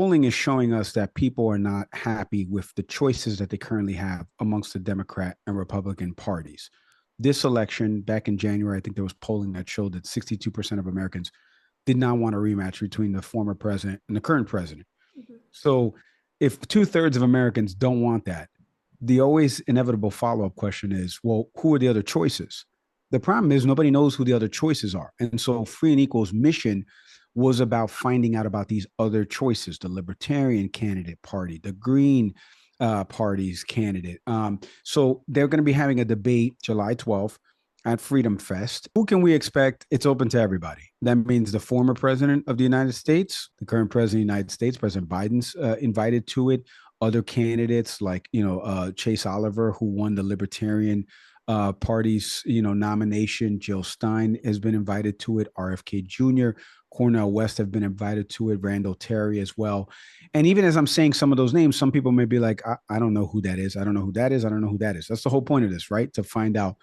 Polling is showing us that people are not happy with the choices that they currently have amongst the Democrat and Republican parties. This election back in January, I think there was polling that showed that 62% of Americans did not want a rematch between the former president and the current president. Mhm. So if two-thirds of Americans don't want that, the always inevitable follow-up question is, well, who are the other choices? The problem is nobody knows who the other choices are. And so Free and Equal's mission was about finding out about these other choices, the Libertarian candidate party, the Green party's candidate. So they're going to be having a debate July 12th at Freedom Fest. Who can we expect? It's open to everybody. That means the former president of the United States, the current president of the United States, President Biden's invited to it. Other candidates like, Chase Oliver, who won the Libertarian party's, nomination. Jill Stein has been invited to it. RFK Jr., Cornel West have been invited to it. Randall Terry as well. And even as I'm saying some of those names, some people may be like, I don't know who that is. I don't know who that is. I don't know who that is. That's the whole point of this, right? To find out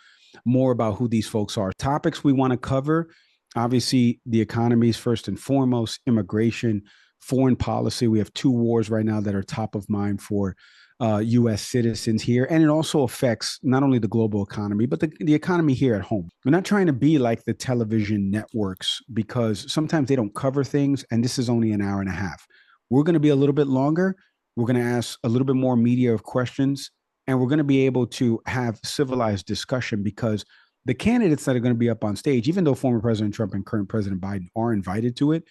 more about who these folks are. Topics we want to cover, obviously, the economy is first and foremost, immigration, foreign policy. We have two wars right now that are top of mind for U.S. citizens here. And it also affects not only the global economy, but the economy here at home. We're not trying to be like the television networks because sometimes they don't cover things. And this is only an hour and a half. We're going to be a little bit longer. We're going to ask a little bit more media of questions. And we're going to be able to have civilized discussion because the candidates that are going to be up on stage, even though former President Trump and current President Biden are invited to it,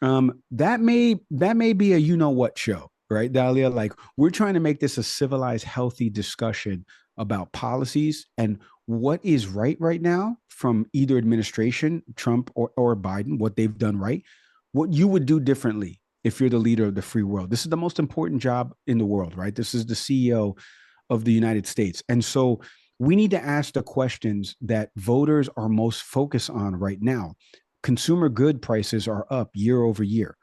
that may be a what show, right, Dahlia? Like, we're trying to make this a civilized, healthy discussion about policies and what is right now from either administration, Trump or Biden, what they've done right, what you would do differently if you're the leader of the free world. This is the most important job in the world, right? This is the CEO of the United States. And so we need to ask the questions that voters are most focused on right now. Consumer good prices are up year over year.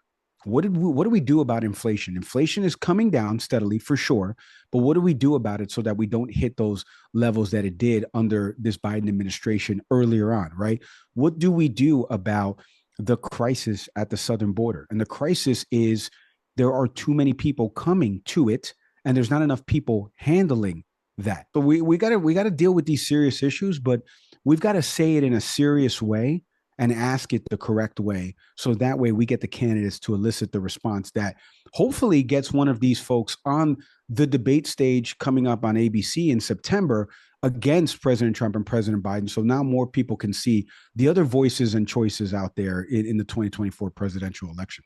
What do we do about inflation? Inflation is coming down steadily for sure, but what do we do about it so that we don't hit those levels that it did under this Biden administration earlier on, right? What do we do about the crisis at the southern border? And the crisis is there are too many people coming to it, and there's not enough people handling that. But we gotta deal with these serious issues, but we've got to say it in a serious way and ask it the correct way. So that way we get the candidates to elicit the response that hopefully gets one of these folks on the debate stage coming up on ABC in September against President Trump and President Biden. So now more people can see the other voices and choices out there in the 2024 presidential election.